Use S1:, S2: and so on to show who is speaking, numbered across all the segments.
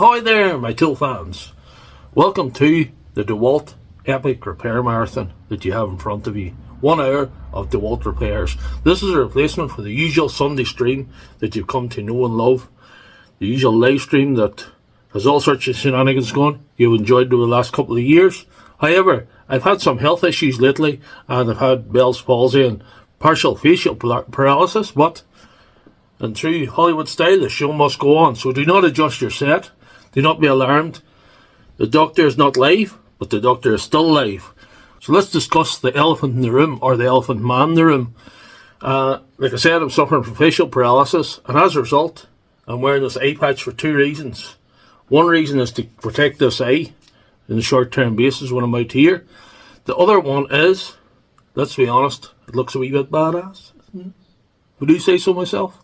S1: Hi there, my tool fans. Welcome to the DeWalt Epic Repair Marathon that you have in front of you. 1 hour of DeWalt repairs. This is a replacement for the usual Sunday stream that you've come to know and love. The usual live stream that has all sorts of shenanigans going. You've enjoyed over the last couple of years. However, I've had some health issues lately, and I've had Bell's palsy and partial facial paralysis, and through Hollywood style, the show must go on. So do not adjust your set. Do not be alarmed. The doctor is not live, but the doctor is still live. So let's discuss the elephant in the room, or the elephant man in the room. Like I said, I'm suffering from facial paralysis, and as a result, I'm wearing this eye patch for 2 reasons. One reason is to protect this eye in a short-term basis when I'm out here. The other one is, let's be honest, it looks a wee bit badass. Would you say so myself?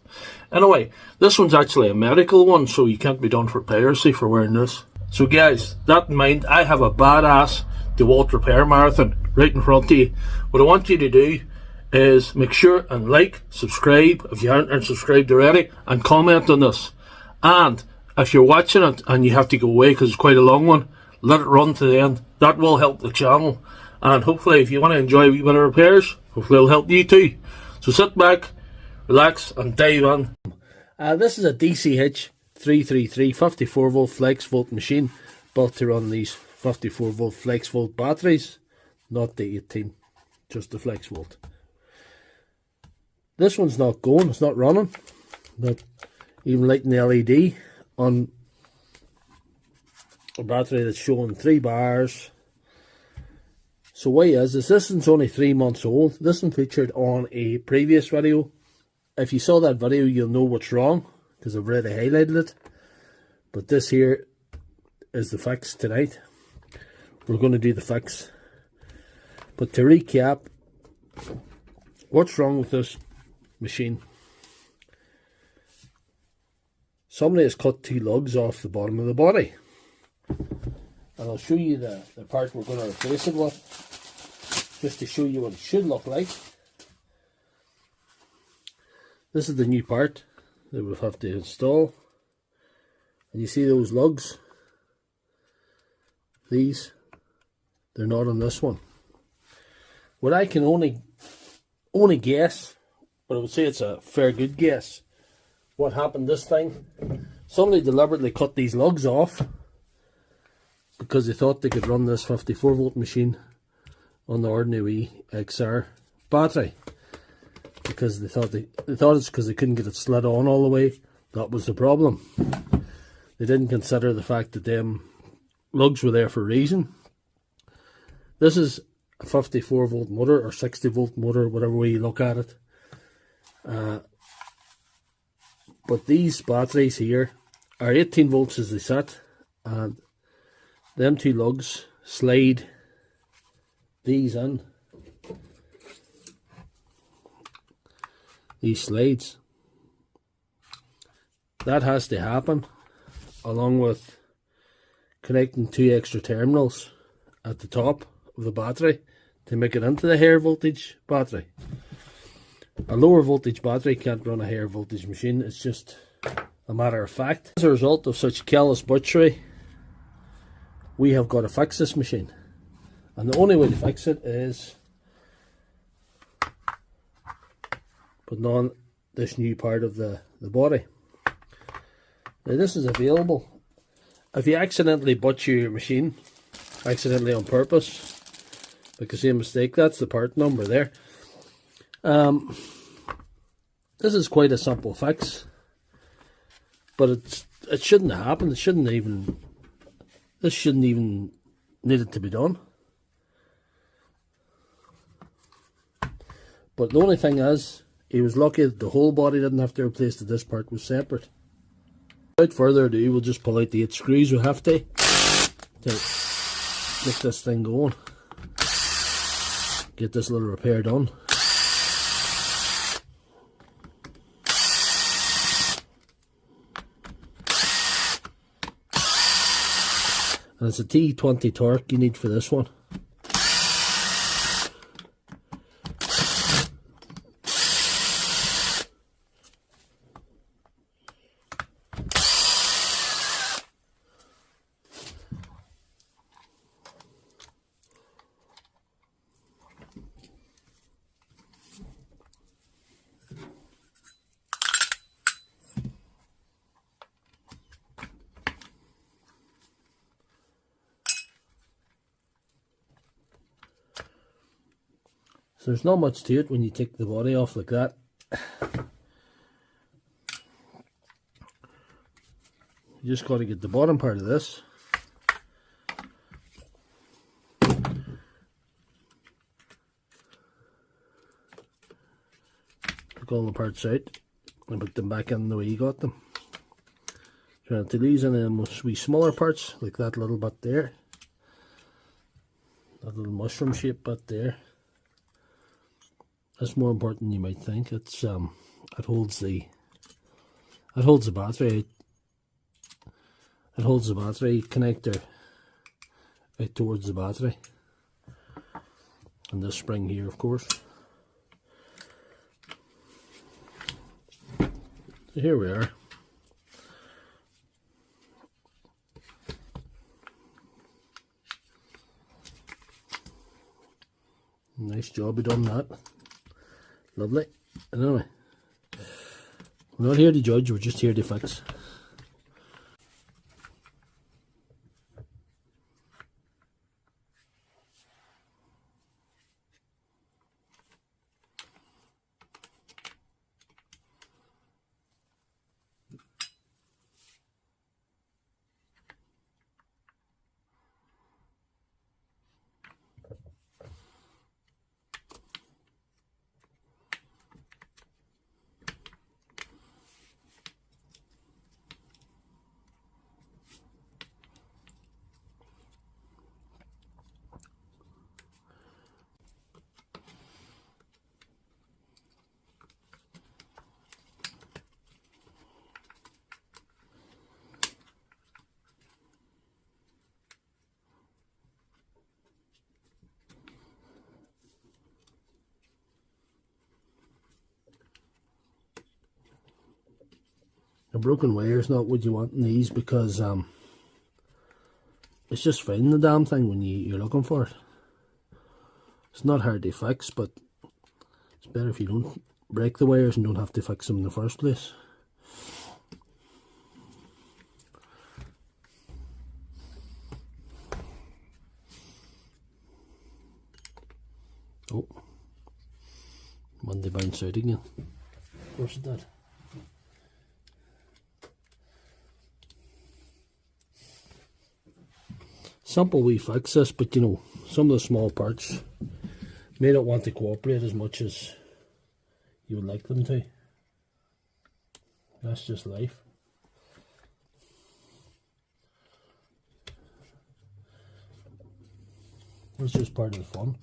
S1: Anyway, this one's actually a medical one, so you can't be done for piracy for wearing this. So guys, that in mind, I have a badass DeWalt Repair Marathon right in front of you. What I want you to do is make sure and like, subscribe if you aren't subscribed already, and comment on this. And if you're watching it and you have to go away because it's quite a long one, let it run to the end. That will help the channel. And hopefully, if you want to enjoy a wee bit of repairs, hopefully it'll help you too. So sit back, relax, and dive in. This is a DCH333 54 volt flex volt machine built to run these 54 volt flex volt batteries, not the 18, just the flex volt. This one's not going, it's not running, not even lighting the LED on a battery that's showing 3 bars. So why is this? This one's only 3 months old. This one featured on a previous video. If you saw that video, you'll know what's wrong, because I've already highlighted it. But this here is the fix tonight. We're going to do the fix. But to recap, what's wrong with this machine? Somebody has cut 2 lugs off the bottom of the body. And I'll show you the part we're going to replace it with, just to show you what it should look like. This is the new part that we'll have to install. And you see those lugs? These, they're not on this one. What I can only guess, but I would say it's a fair good guess, what happened this thing. Somebody deliberately cut these lugs off because they thought they could run this 54 volt machine on the ordinary XR battery. Because they thought it's because they couldn't get it slid on all the way. That was the problem. They didn't consider the fact that them lugs were there for a reason. This is a 54 volt motor or 60 volt motor, whatever way you look at it. But these batteries here are 18 volts as they sit, and them 2 lugs slide these in. These slides. That has to happen, along with connecting 2 extra terminals at the top of the battery to make it into the higher voltage battery. A lower voltage battery can't run a higher voltage machine, it's just a matter of fact. As a result of such careless butchery, we have got to fix this machine. And the only way to fix it is putting on this new part of the body. Now this is available. If you accidentally butcher your machine, accidentally on purpose, because you mistake, that's the part number there. This is quite a simple fix, but it shouldn't have happened. This shouldn't even needed to be done. But the only thing is, he was lucky that the whole body didn't have to replace, that this part was separate. Without further ado, we'll just pull out the 8 screws we have to get this thing going. Get this little repair done. And it's a T20 torque you need for this one. So there's not much to it when you take the body off like that. You just got to get the bottom part of this. Take all the parts out and put them back in the way you got them. Try not to lose any of them wee smaller parts, like that little bit there. That little mushroom shaped bit there. That's more important than you might think. It's it holds the battery. It holds the battery connector out towards the battery. And this spring here, of course. So here we are. Nice job you done that. Lovely. Anyway, we're not here to judge, we're just here to fix. A broken wire is not what you want in these, because it's just finding the damn thing when you're looking for it. It's not hard to fix, but it's better if you don't break the wires and don't have to fix them in the first place. Oh, one they bounce out again. Of course it did. Simple wee fix this, but you know, some of the small parts may not want to cooperate as much as you would like them to. That's just life. It's just part of the fun.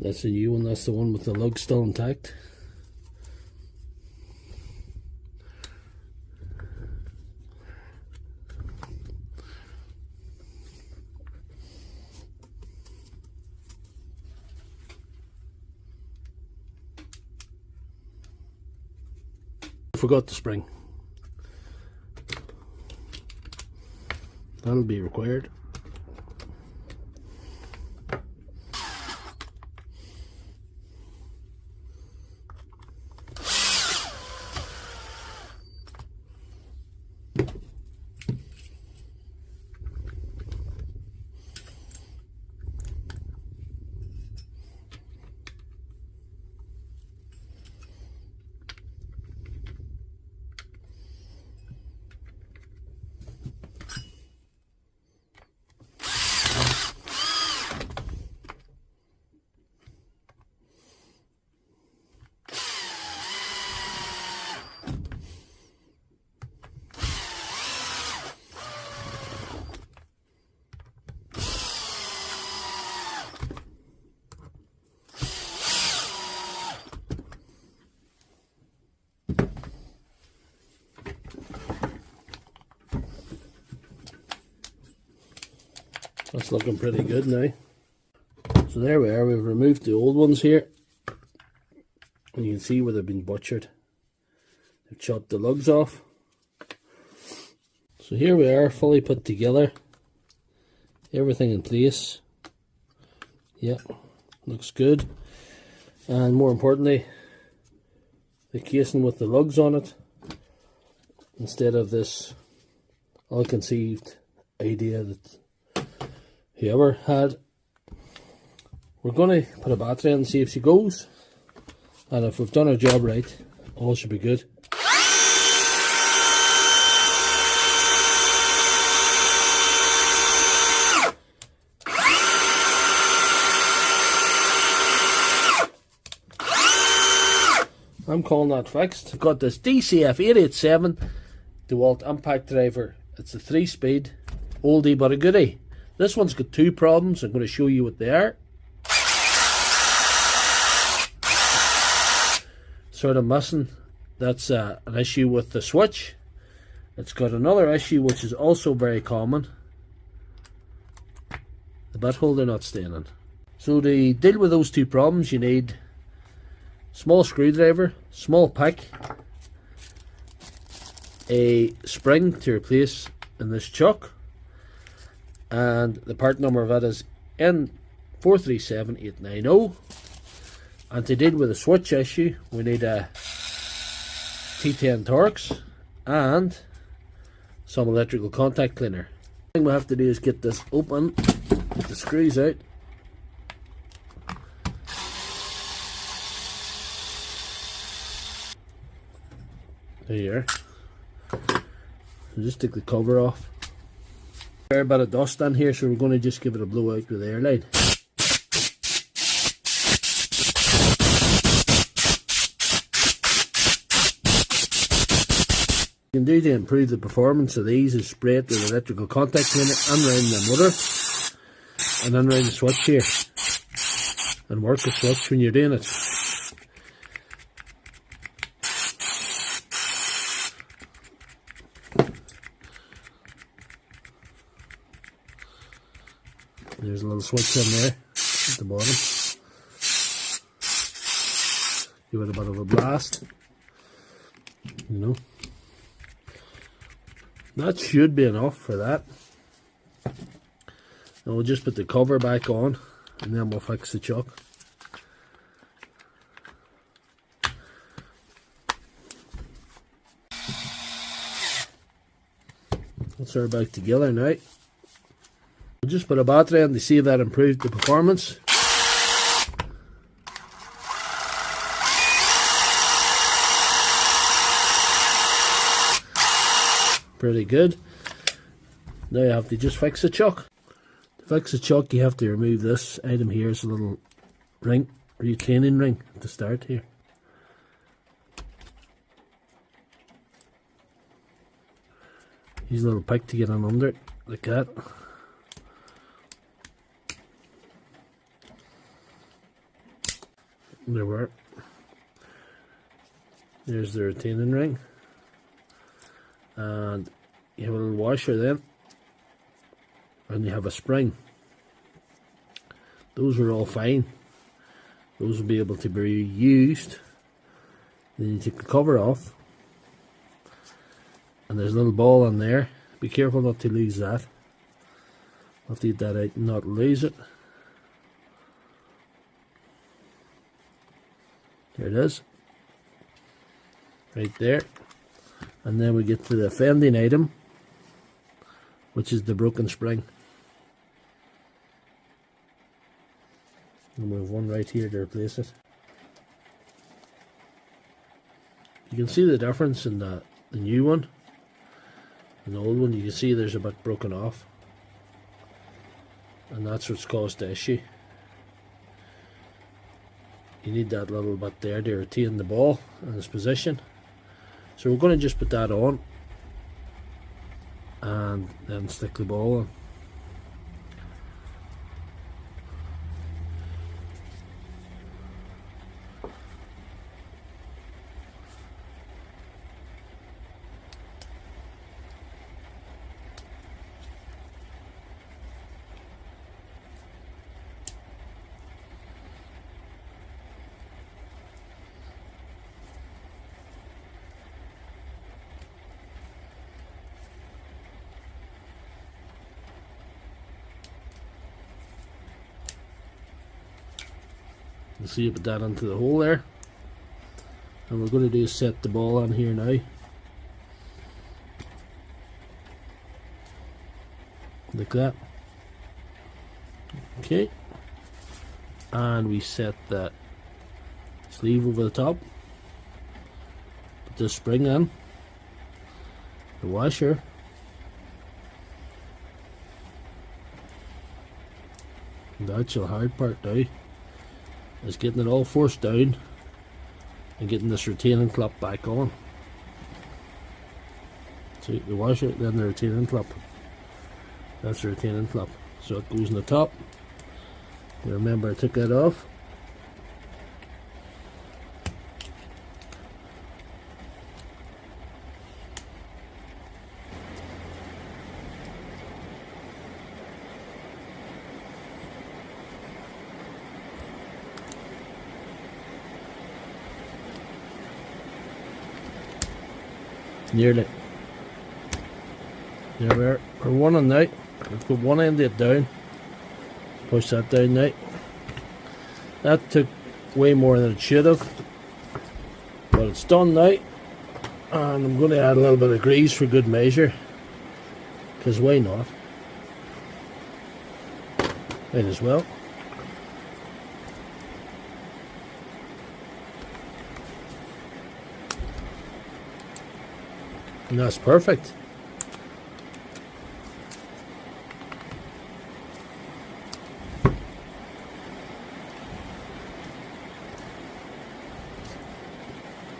S1: That's the new one, that's the one with the lug still intact. Forgot the spring. That'll be required. That's looking pretty good now. So there we are, we've removed the old ones here. And you can see where they've been butchered. They've chopped the lugs off. So here we are, fully put together. Everything in place. Yeah, looks good. And more importantly, the casing with the lugs on it, instead of this ill-conceived idea that whoever had. We're going to put a battery in and see if she goes, and if we've done our job right, all should be good. I'm calling that fixed. I've got this DCF887 DeWalt Impact Driver. It's a 3-speed, oldie but a goodie. This one's got two problems. I'm going to show you what they are. Sort of missing. That's an issue with the switch. It's got another issue which is also very common. The bit holder not staying in. So to deal with those two problems, you need small screwdriver, small pick, a spring to replace in this chuck, and the part number of it is N437890. And to deal with the switch issue, we need a T10 Torx and some electrical contact cleaner. The thing we have to do is get this open, get the screws out. There you are. So just take the cover off. There's a bit of dust in here, so we're going to just give it a blow out with the airline. What you can do to improve the performance of these is spray it with electrical contact cleaner and around the motor and then around the switch here, and work the switch when you're doing it. There's a little switch in there at the bottom. Give it a bit of a blast, you know. That should be enough for that. And we'll just put the cover back on and then we'll fix the chuck. Let's her back together now. We'll just put a battery in to see if that improved the performance. Pretty good. Now you have to just fix the chuck. To fix the chuck, you have to remove this item here. It's a little ring, retaining ring at the start here. Use a little pick to get on under it, like that. There we are. There's the retaining ring. And you have a little washer then, and you have a spring. Those are all fine. Those will be able to be used. Then you take the cover off, and there's a little ball in there. Be careful not to lose that. I'll have to get that out and not lose it. There it is, right there. And then we get to the offending item, which is the broken spring. And we have one right here to replace it. You can see the difference in the new one and the old one. You can see there's a bit broken off, and that's what's caused the issue. You need that little bit there to retain the ball in its position. So we're going to just put that on and then stick the ball on. You see you put that into the hole there. And we're going to do is set the ball on here now. Like that. Okay. And we set that sleeve over the top. Put the spring in. The washer. And the actual hard part now is getting it all forced down and getting this retaining clip back on. See the washer, then the retaining clip. That's the retaining clip. So it goes in the top. You remember I took that off. Nearly. There we're one on now. Let's put one end of it down. Push that down now. That took way more than it should have. But it's done now. And I'm going to add a little bit of grease for good measure. Because why not? Might as well. And that's perfect.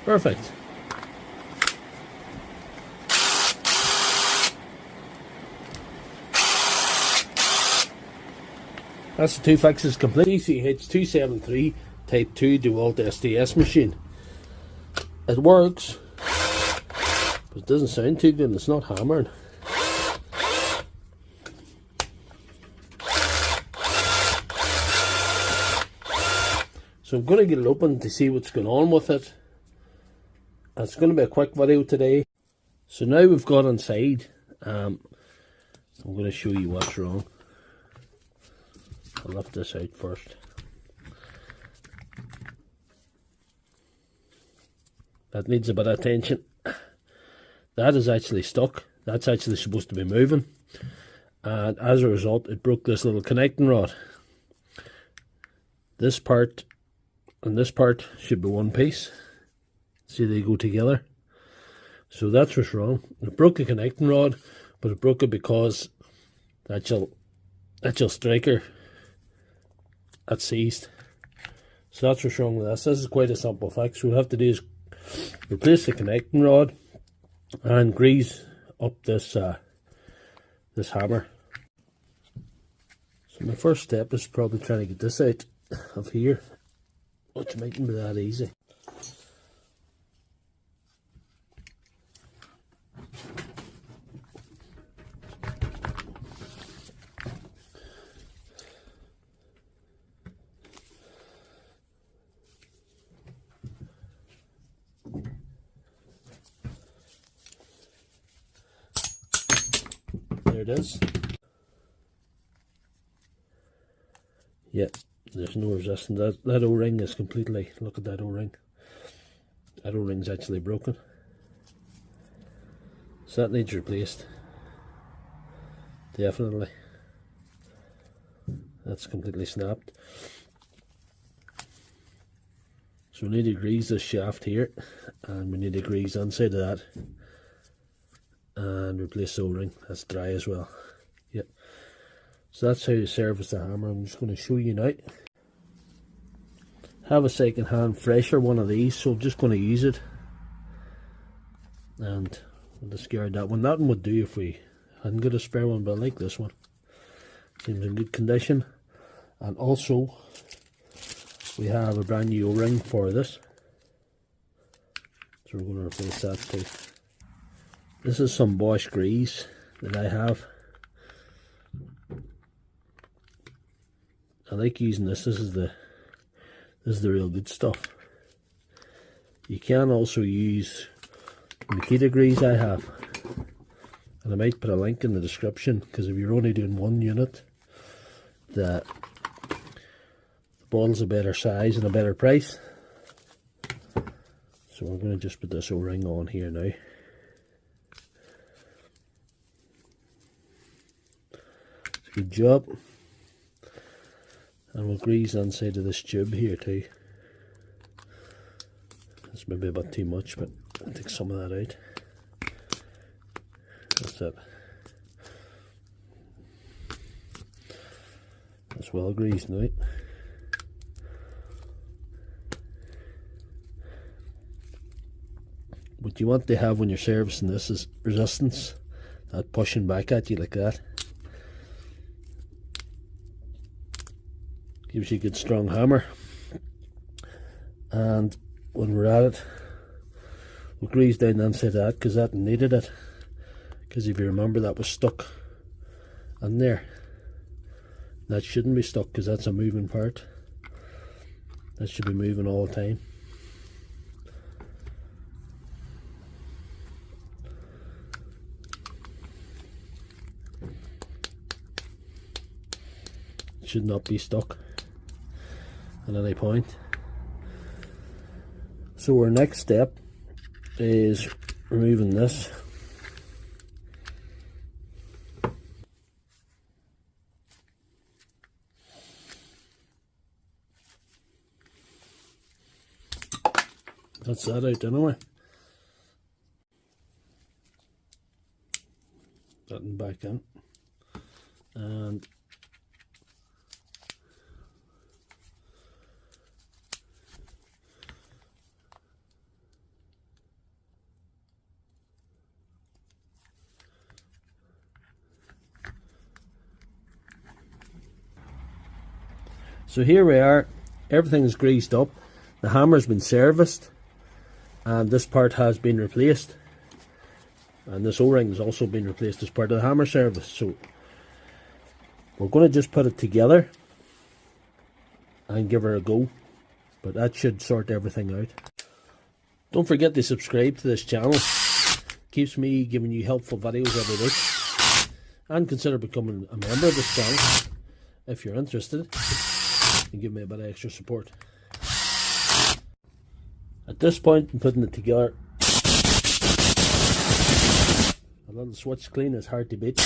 S1: Perfect. That's the two fixes complete. DCH333 Type 2 DeWalt SDS machine. It works, but it doesn't sound too good and it's not hammering. So I'm going to get it open to see what's going on with it. It's going to be a quick video today. So now we've got inside. I'm going to show you what's wrong. I'll lift this out first. That needs a bit of attention. That is actually stuck. That's actually supposed to be moving. And as a result, it broke this little connecting rod. This part and this part should be one piece. See, they go together. So that's what's wrong. It broke the connecting rod, but it broke it because that actual striker, that seized. So that's what's wrong with this. This is quite a simple fix. What we'll have to do is replace the connecting rod and grease up this this hammer. So my first step is probably trying to get this out of here, which mightn't be that easy. There it is. Yeah, there's no resistance. That O-ring is completely, look at that O-ring. That O-ring's actually broken. So that needs replaced. Definitely. That's completely snapped. So we need to grease this shaft here, and we need to grease inside of that. And replace the O-ring. That's dry as well. Yep. So that's how you service the hammer. I'm just going to show you now. Have a second hand fresher one of these, so I'm just going to use it. And I'll discard that one. That one would do if we hadn't got a spare one, but I like this one. Seems in good condition. And also we have a brand new O-ring for this. So we're going to replace that too. This is some Bosch grease that I have. I like using this. This is the real good stuff. You can also use Makita grease I have, and I might put a link in the description, because if you're only doing one unit, the bottle's a better size and a better price. So we're going to just put this O-ring on here now. It's a good job. And we'll grease the inside of this tube here too. It's maybe a bit too much, but I'll take some of that out. That's it. That's well greased now. What you want to have when you're servicing this is resistance, not pushing back at you like that. Gives you a good strong hammer. And when we're at it, we'll grease down the inside of that because that needed it. Because if you remember, that was stuck in there. That shouldn't be stuck because that's a moving part. That should be moving all the time. It should not be stuck at any point. So our next step is removing this. That's that out anyway. That and back in. And so here we are, everything is greased up, the hammer's been serviced, and this part has been replaced, and this O-ring has also been replaced as part of the hammer service. So we're going to just put it together and give her a go, but that should sort everything out. Don't forget to subscribe to this channel, keeps me giving you helpful videos every week, and consider becoming a member of this channel if you're interested, and give me a bit of extra support. At this point in putting it together, a little switch clean is hard to beat.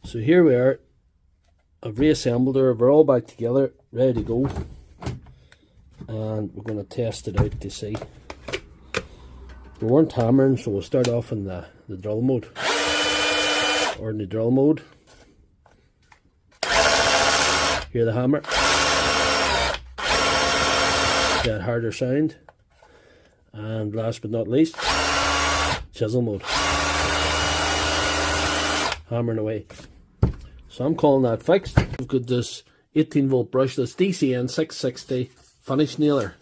S1: So here we are, I've reassembled her, we're all back together, ready to go, and we're going to test it out to see. We weren't hammering, so we'll start off in the drill mode, or in the drill mode. Hear the hammer, that harder sound, and last but not least, chisel mode, hammering away. So I'm calling that fixed. We've got this 18 volt brush, this DCN660 finish nailer.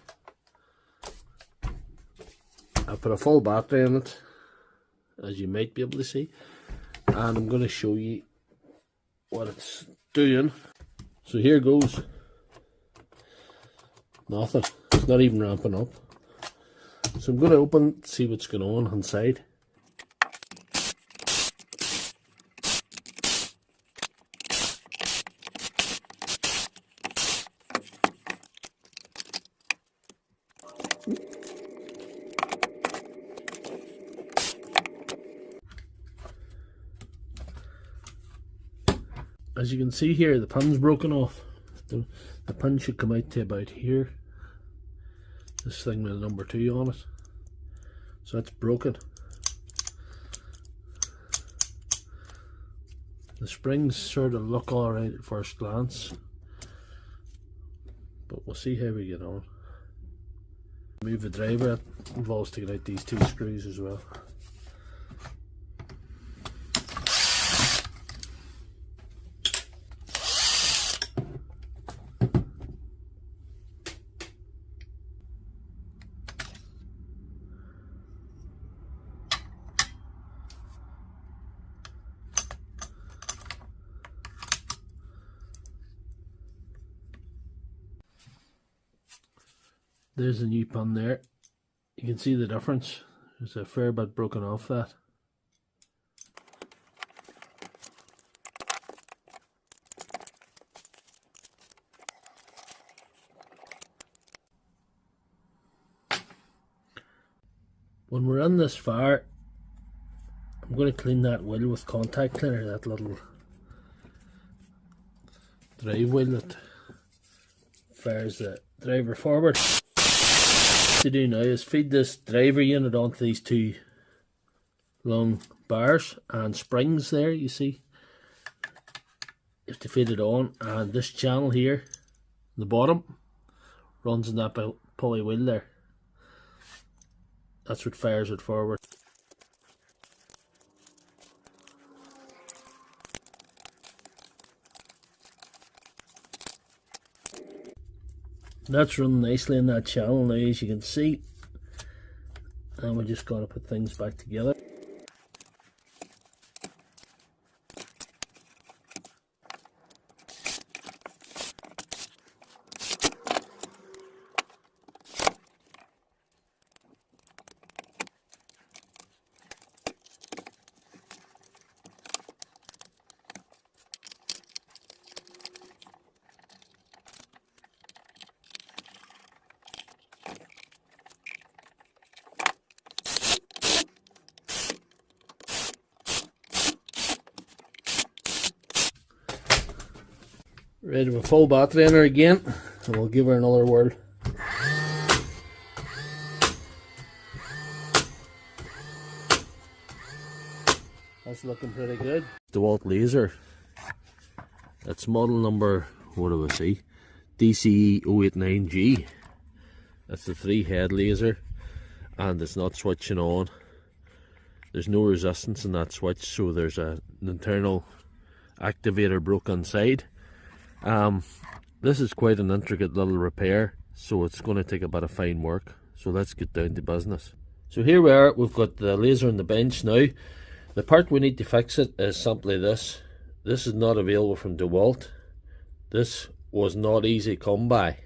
S1: I put a full battery in it, as you might be able to see, and I'm going to show you what it's doing. So here goes. Nothing. It's not even ramping up. So I'm going to open, see what's going on inside. As you can see here, the pin's broken off. The pin should come out to about here. This thing with a number 2 on it. So that's broken. The springs sort of look alright at first glance, but we'll see how we get on. Move the driver, it involves taking out these two screws as well. There's the new pin there. You can see the difference. There's a fair bit broken off that. When we're in this fire, I'm going to clean that wheel with contact cleaner, that little drive wheel that fires the driver forward. What to do now is feed this driver unit onto these two long bars and springs there, you see. You have to feed it on, and this channel here, the bottom, runs in that pulley wheel there. That's what fires it forward. That's running nicely in that channel now, as you can see, and we just got to put things back together. Ready with a full battery in her again, and we'll give her another whirl. That's looking pretty good. DeWalt laser. That's model number, what do I see? DCE089D. That's the 3-head laser, and it's not switching on. There's no resistance in that switch, so there's an internal activator broke inside. This is quite an intricate little repair, so it's going to take a bit of fine work. So let's get down to business. So here we are, we've got the laser on the bench now. The part we need to fix it is simply this. This is not available from DeWalt. This was not easy to come by.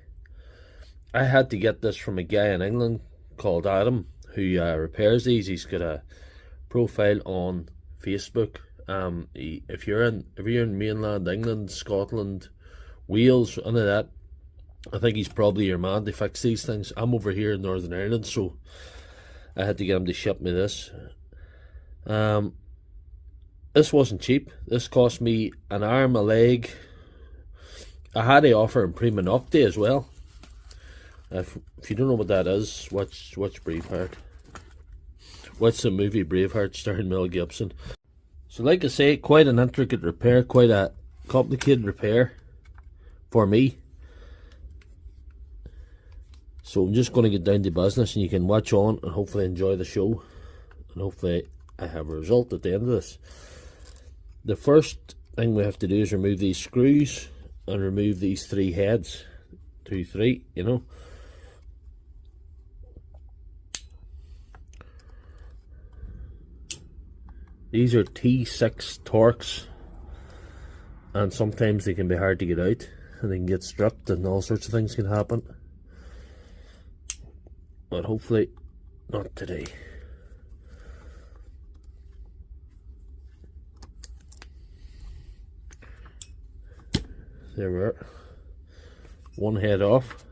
S1: I had to get this from a guy in England called Adam, who repairs these. He's got a profile on Facebook. If you're in mainland England, Scotland, Wales, any of that, I think he's probably your man to fix these things. I'm over here in Northern Ireland, so I had to get him to ship me this. This wasn't cheap. This cost me an arm, a leg. I had to offer him Prima Nocte as well. If you don't know what that is, watch Braveheart. Watch the movie Braveheart starring Mel Gibson. So like I say, quite an intricate repair, quite a complicated repair for me. So I'm just going to get down to business, and you can watch on and hopefully enjoy the show, and hopefully I have a result at the end of this. The first thing we have to do is remove these screws and remove these 3 heads. 2, 3, you know. These are T6 Torx, and sometimes they can be hard to get out, and they can get stripped, and all sorts of things can happen. But hopefully not today. There we are. One head off.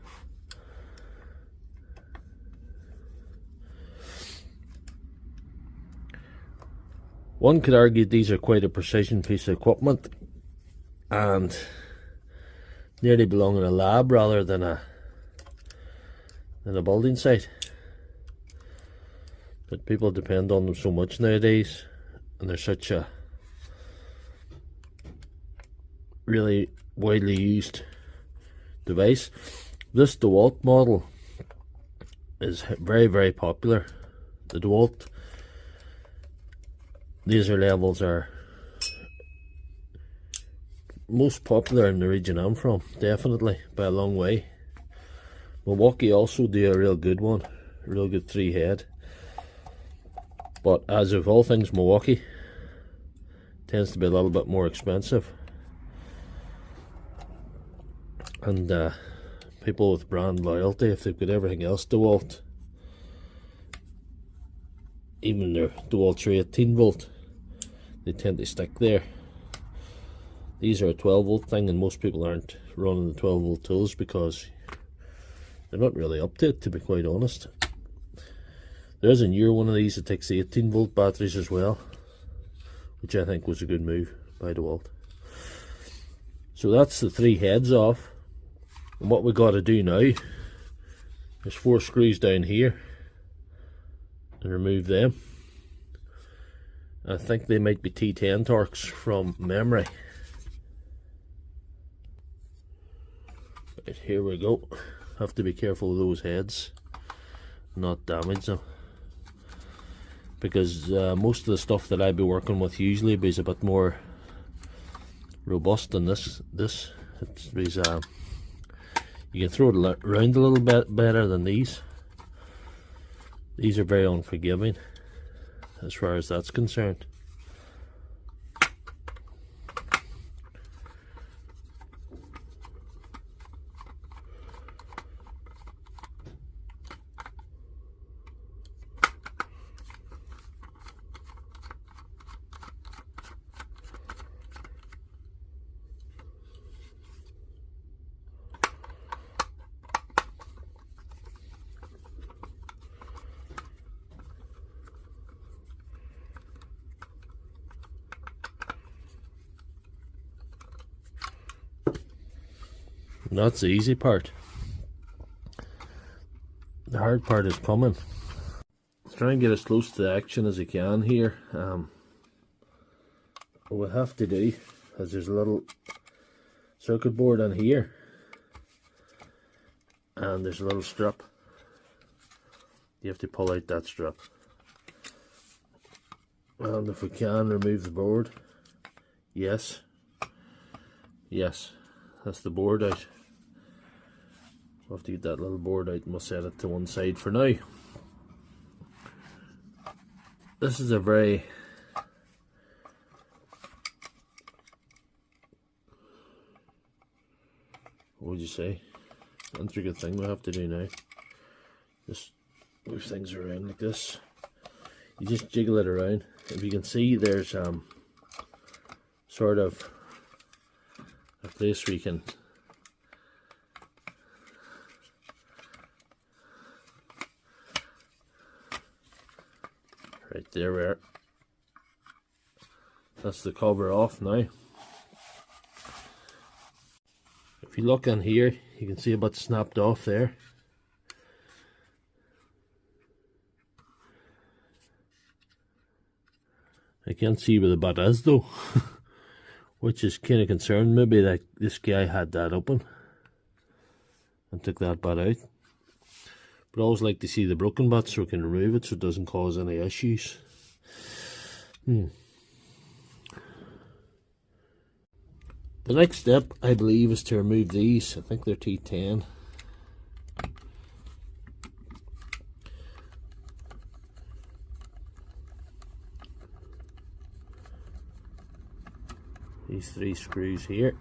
S1: One could argue these are quite a precision piece of equipment, and nearly belong in a lab rather than a building site. But people depend on them so much nowadays, and they're such a really widely used device. This DeWalt model is very, very popular. The DeWalt laser levels are most popular in the region I'm from, definitely, by a long way. Milwaukee also do a real good one, a real good 3-head. But as of all things Milwaukee, tends to be a little bit more expensive. And people with brand loyalty, if they've got everything else DeWalt, even their DeWalt 318 volt, they tend to stick there. These are a 12 volt thing, and most people aren't running the 12 volt tools because they're not really up to it, to be quite honest. There's a newer one of these that takes 18 volt batteries as well, which I think was a good move by DeWalt. So that's the 3 heads off. And what we got to do now, there's 4 screws down here, and remove them. I think they might be T10 torques from memory. Right, here we go. Have to be careful of those heads, not damage them, because most of the stuff that I'd be working with usually is a bit more robust than this. You can throw it around a little bit better than these. These are very unforgiving as far as that's concerned. And that's the easy part. The hard part is coming. Try and get as close to the action as I can here. What we have to do is there's a little circuit board in here, and there's a little strip. You have to pull out that strip, and if we can remove the board, yes, that's the board out. We'll have to get that little board out and we'll set it to one side for now. This is a very what would you say, intricate thing we have to do now. Just move things around like this. You just jiggle it around. If you can see, there's sort of a place where you can right there, where that's the cover off now. If you look in here, you can see a bit snapped off there. I can't see where the bit is though, which is kind of concerned. Maybe that this guy had that open and took that bit out. But I always like to see the broken bit so we can remove it so it doesn't cause any issues. The next step, I believe, is to remove these. I think they're T10. These 3 screws here.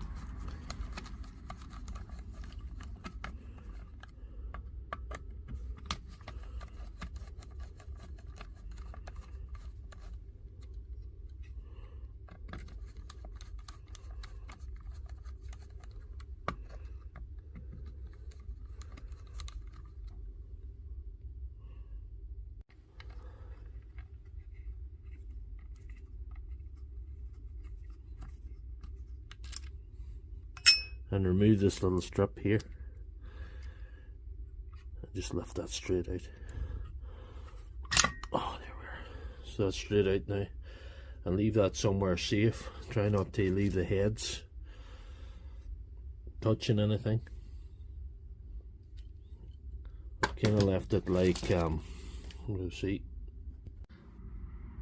S1: And remove this little strip here. And just lift that straight out. Oh, there we are. So that's straight out now. And leave that somewhere safe. Try not to leave the heads touching anything. I've kind of left it like we'll see,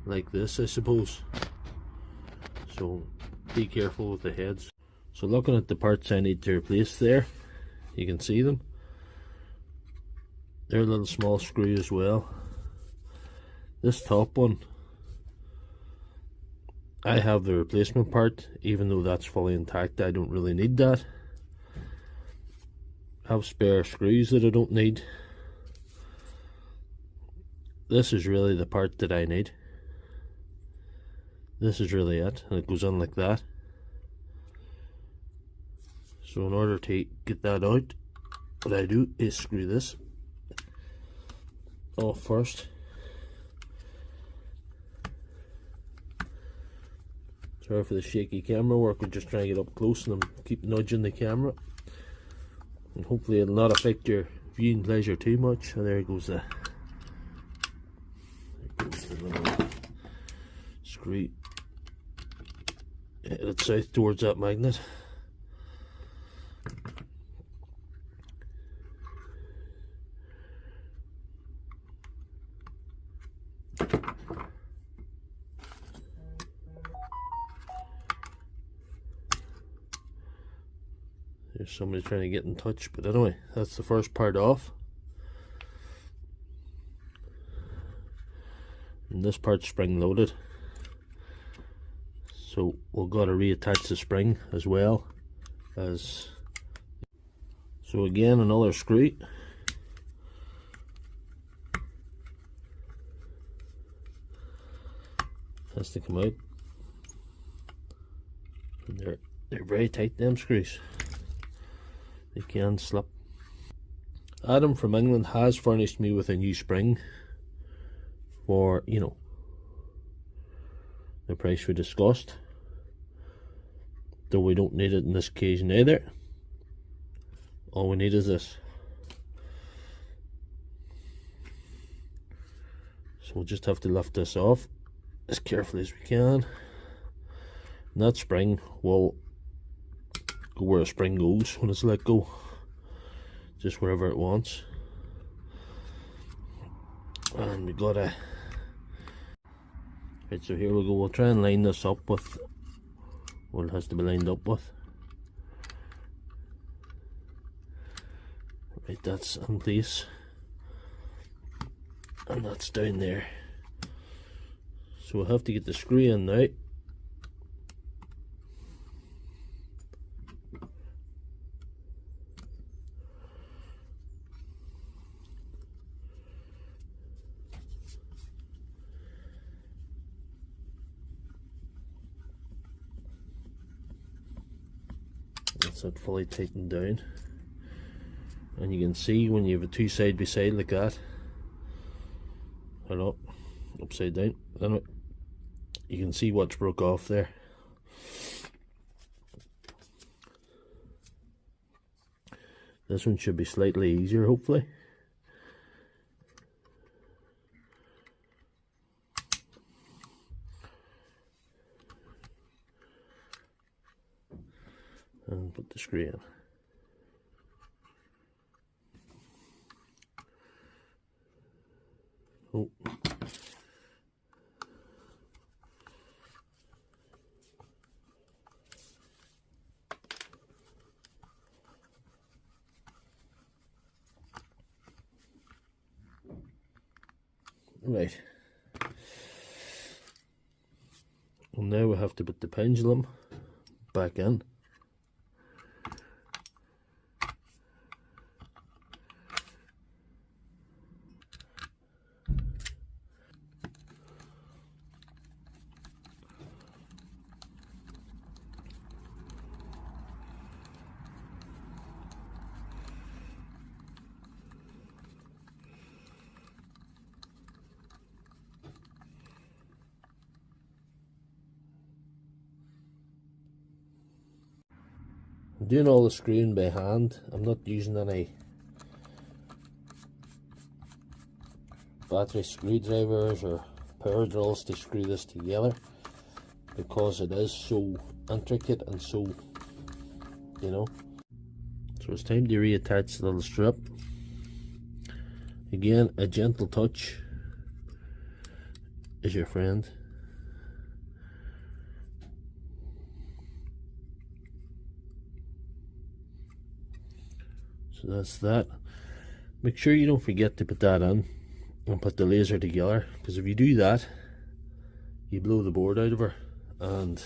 S1: like this, I suppose. So be careful with the heads. So looking at the parts I need to replace there, you can see them. They're a little small screw as well. This top one, I have the replacement part, even though that's fully intact. I don't really need that. I have spare screws that I don't need. This is really the part that I need. This is really it, and it goes on like that. So in order to get that out, what I do is screw this off first. Sorry for the shaky camera work, we're just trying to get up close and keep nudging the camera. And hopefully it'll not affect your viewing pleasure too much. And there goes the little screw. Headed south towards that magnet. There's somebody trying to get in touch, but anyway, that's the first part off. And this part's spring loaded, so we've got to reattach the spring as well as. So again, another screw. Has to come out. And they're very tight, them screws. They can slip. Adam from England has furnished me with a new spring for, you know, the price we discussed, though we don't need it in this occasion either. All we need is this. So we'll just have to lift this off as carefully as we can. And that spring will go where a spring goes when it's let go, just wherever it wants. And we gotta, right, so here we go. We'll try and line this up with what it has to be lined up with. Right, that's in place, and that's down there. So we'll have to get the screw in now. That's it, fully tightened down. And you can see when you have a two side by side like that, or not, upside down, then you can see what's broke off there. This one should be slightly easier, hopefully. And put the screw in. Oh. Right. Well, now we have to put the pendulum back in. I'm doing all the screwing by hand. I'm not using any battery screwdrivers or power drills to screw this together, because it is so intricate and so, you know. So it's time to reattach the little strip. Again, a gentle touch is your friend. So that's that. Make sure you don't forget to put that in and put the laser together, because if you do that, you blow the board out of her, and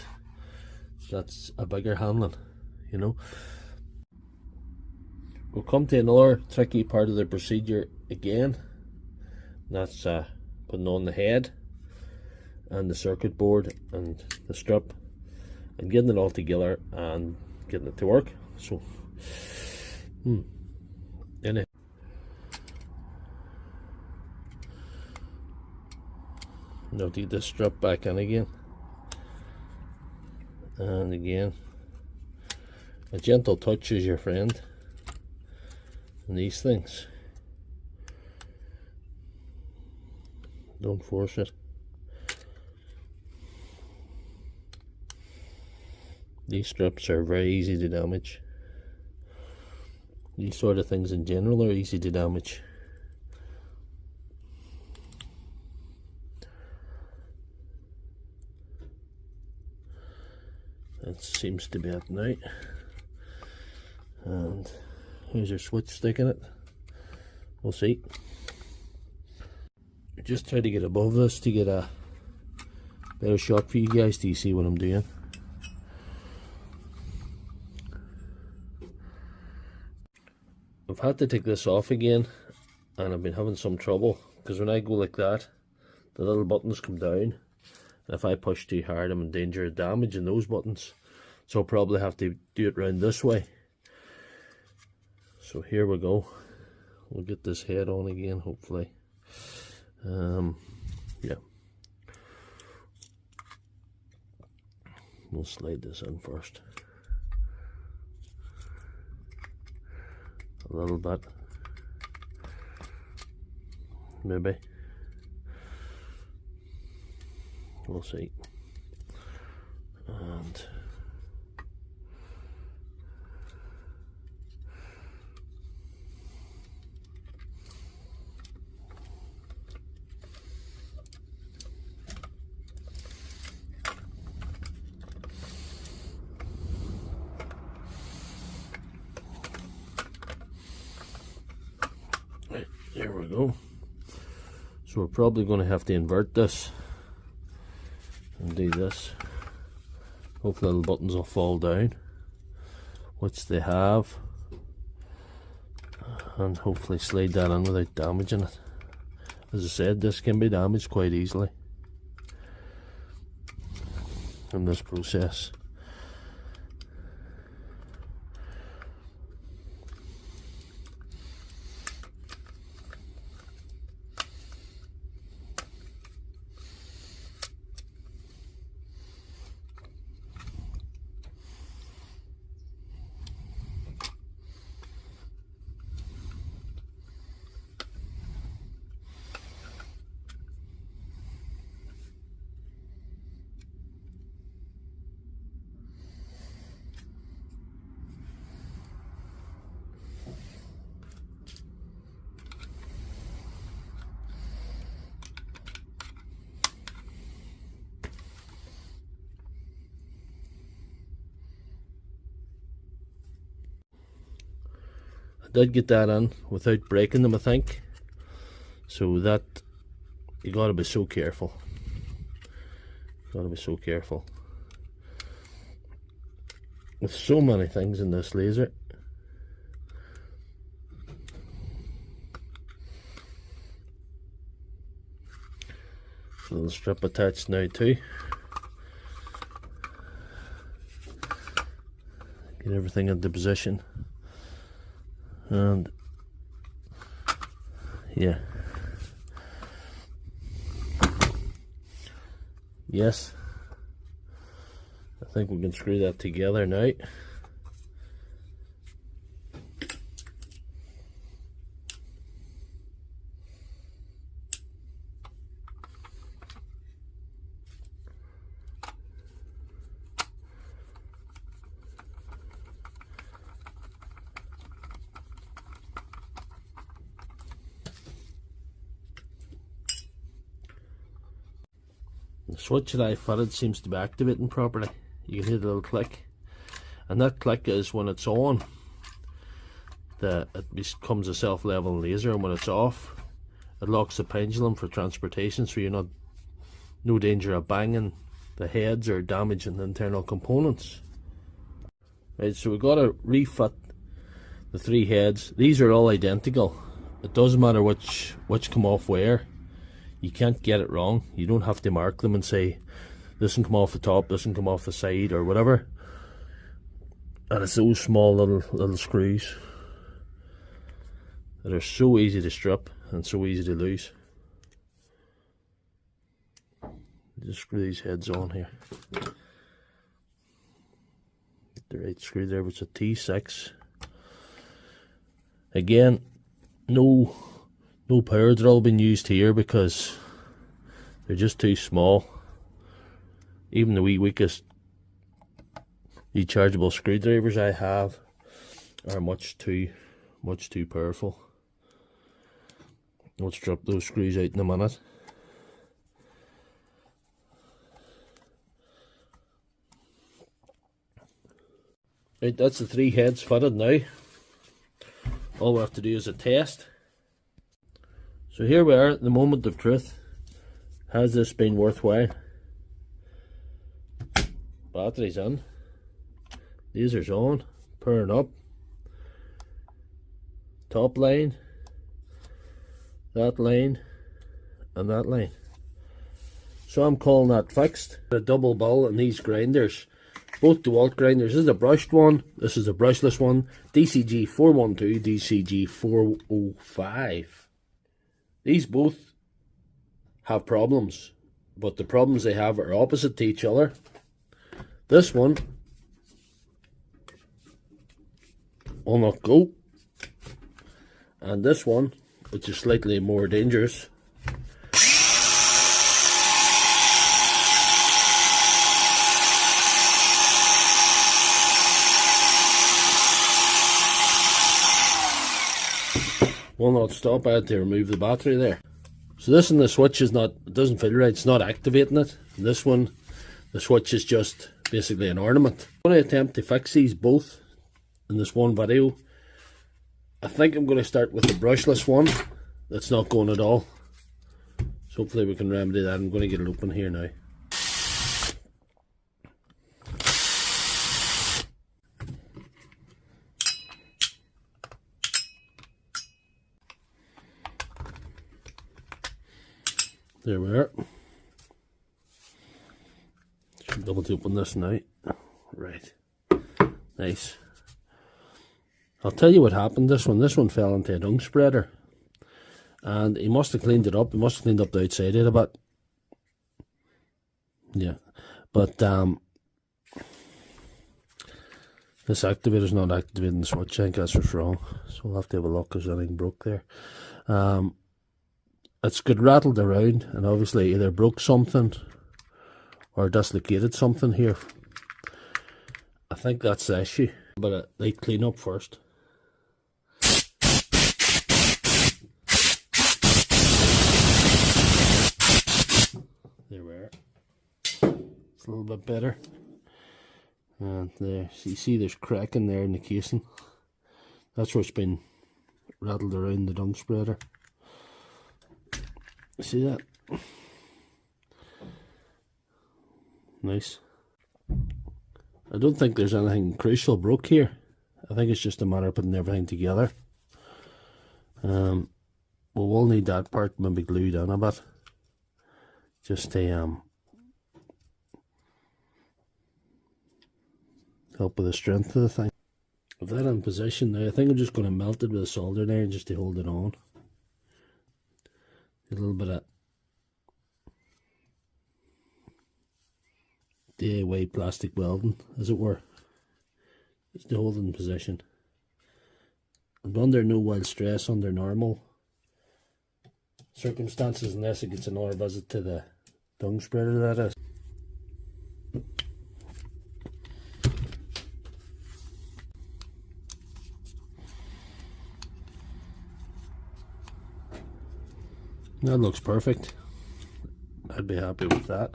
S1: that's a bigger handling, you know. We'll come to another tricky part of the procedure again. That's putting on the head and the circuit board and the strip and getting it all together and getting it to work. So anyhow, now take this strip back in again, and again a gentle touch is your friend in these things. Don't force it. These strips are very easy to damage. These sort of things in general are easy to damage. That seems to be it now. And here's your switch stick in it. We'll see. Just try to get above this to get a better shot for you guys to see what I'm doing. I've had to take this off again, and I've been having some trouble because when I go like that, the little buttons come down, and if I push too hard I'm in danger of damaging those buttons, so I'll probably have to do it round this way. So here we go. We'll get this head on again, hopefully. Yeah, we'll slide this in first a little bit, maybe. We'll see. And there we go. So we're probably going to have to invert this and do this. Hopefully the buttons will fall down, which they have, and hopefully slide that in without damaging it. As I said, this can be damaged quite easily in this process. Did get that in without breaking them, I think. So that, you gotta be so careful. Gotta be so careful with so many things in this laser. Little strip attached now too. Get everything into position. And yeah, yes, I think we can screw that together now. The switch that I fitted seems to be activating properly. You can hear the little click, and that click is when it's on, it becomes a self-leveling laser, and when it's off, it locks the pendulum for transportation, so you're no danger of banging the heads or damaging the internal components. Right, so we've got to refit the 3 heads. These are all identical. It doesn't matter which come off where. You can't get it wrong. You don't have to mark them and say this can come off the top, this can come off the side, or whatever. And it's those small little screws that are so easy to strip and so easy to lose. Just screw these heads on here. Get the right screw there, which is a T6. Again, no power drill being used here because they're just too small. Even the weakest rechargeable screwdrivers I have are much too powerful. I'll strip those screws out in a minute. Right, that's the 3 heads fitted now. All we have to do is a test. So here we are at the moment of truth. Has this been worthwhile? Battery's in. Laser's on. Powering up. Top line. That line. And that line. So I'm calling that fixed. A double bill in these grinders. Both DeWalt grinders. This is a brushed one. This is a brushless one. DCG412, DCG405. These both have problems, but the problems they have are opposite to each other. This one will not go, and this one, which is slightly more dangerous, will not stop. I had to remove the battery there. So this one, the switch is not, it doesn't feel right, it's not activating it. And this one, the switch is just basically an ornament. I'm going to attempt to fix these both in this one video. I think I'm going to start with the brushless one that's not going at all. So hopefully we can remedy that. I'm going to get it open here now. There we are. Should be able to open this now. Right. Nice. I'll tell you what happened. This one fell into a dung spreader. And he must have cleaned it up. He must have cleaned up the outside of it a bit. Yeah. But this activator's not activating the switch. I think that's what's wrong. So we'll have to have a look because anything broke there. It's got rattled around and obviously either broke something or dislocated something here. I think that's the issue, but a light clean up first. There we are. It's a little bit better. And there, so you see there's cracking there in the casing. That's where it's been rattled around the dung spreader. See that? Nice. I don't think there's anything crucial broke here. I think it's just a matter of putting everything together. We'll need that part maybe glued in a bit. Just to help with the strength of the thing. With that in position now, I think I'm just going to melt it with a solder there just to hold it on. A little bit of DIY plastic welding, as it were, just to hold it in position. And under no wild stress, under normal circumstances, unless it gets another visit to the dung spreader, that is. That looks perfect. I'd be happy with that.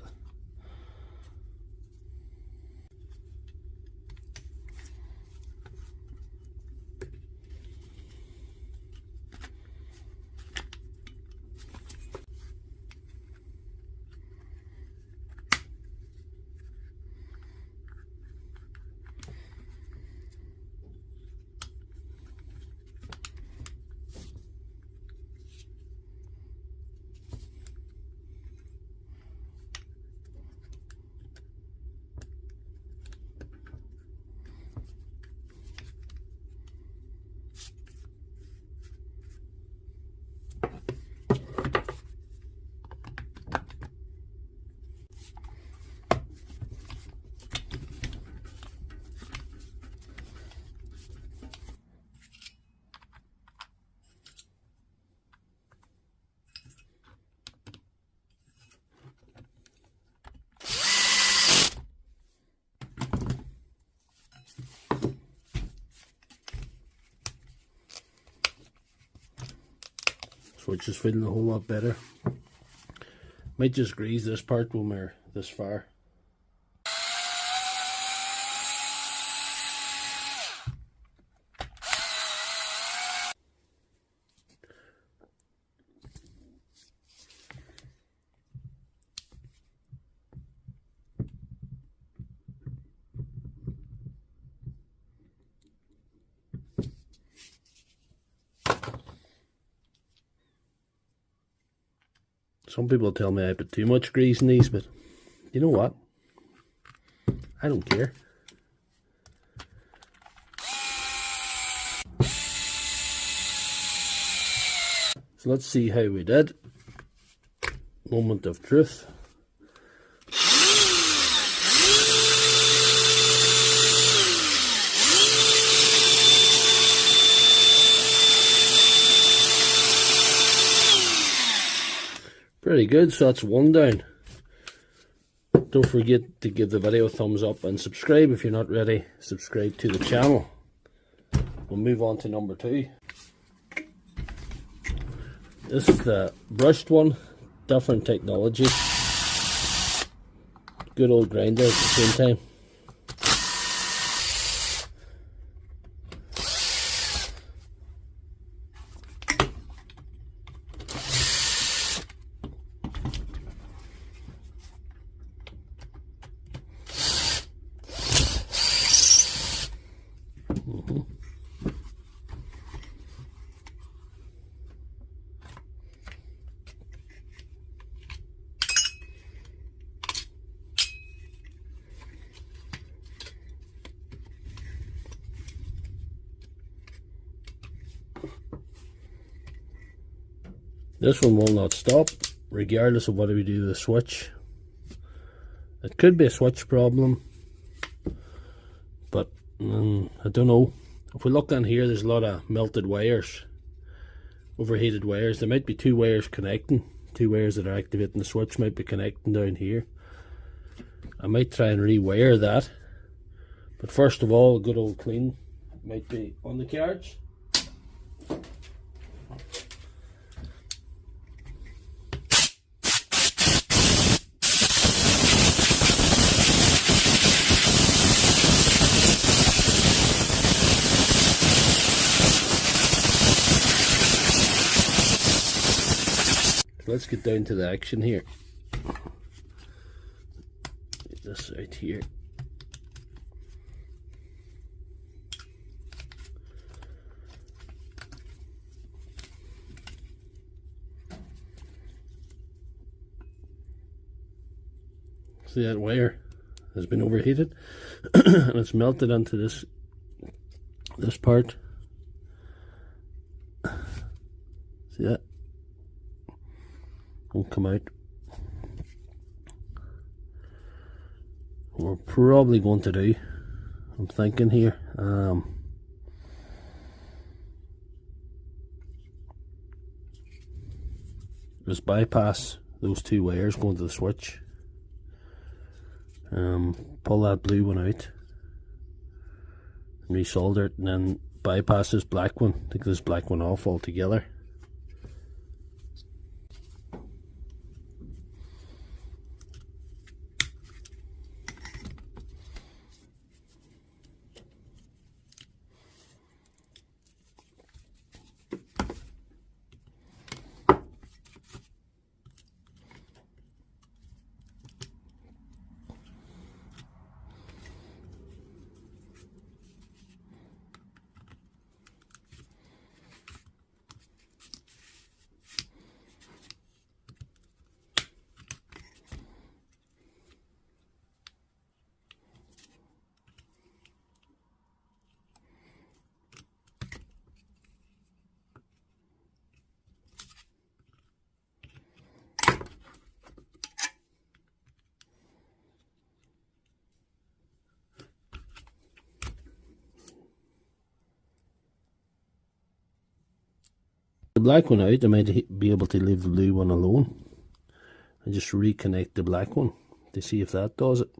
S1: switch is feeling a whole lot better. Might just grease this part when we're this far. Some people tell me I put too much grease in these, but you know what? I don't care. So let's see how we did. Moment of truth. Pretty good, so that's one down. Don't forget to give the video a thumbs up and subscribe if you're not ready. Subscribe to the channel. We'll move on to number 2. This is the brushed one, different technology. Good old grinder at the same time. This one will not stop, regardless of whether we do the switch. It could be a switch problem, but I don't know. If we look on here, there's a lot of melted wires, overheated wires. There might be 2 wires connecting, 2 wires that are activating the switch might be connecting down here. I might try and rewire that, but first of all, a good old clean might be on the cards. Let's get down to the action here. Get this out here. See, that wire has been overheated and it's melted onto this part. See that? Won't come out. What we're probably going to do, I'm thinking here, just bypass those 2 wires going to the switch. Pull that blue one out and resolder it, and then bypass this black one, take this black one off altogether. The black one out, I might be able to leave the blue one alone and just reconnect the black one to see if that does it.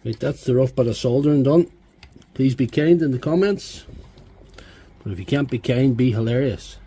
S1: Right, that's the rough bit of soldering done. Please be kind in the comments, but if you can't be kind, be hilarious.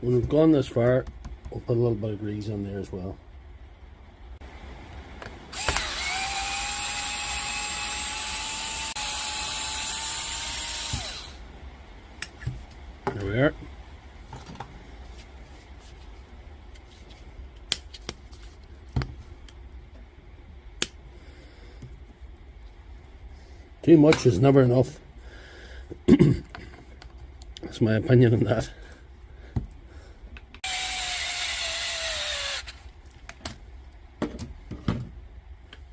S1: When we've gone this far, we'll put a little bit of grease on there as well. There we are. Too much is never enough. That's my opinion on that.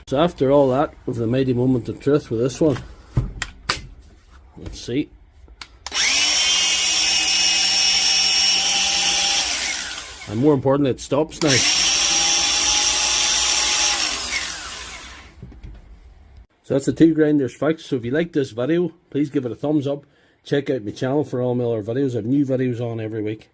S1: So after all that, with the mighty moment of truth with this one, let's see. And more importantly, it stops now. So that's the two grinders fixed. So if you like this video, please give it a thumbs up. Check out my channel for all my other videos. I have new videos on every week.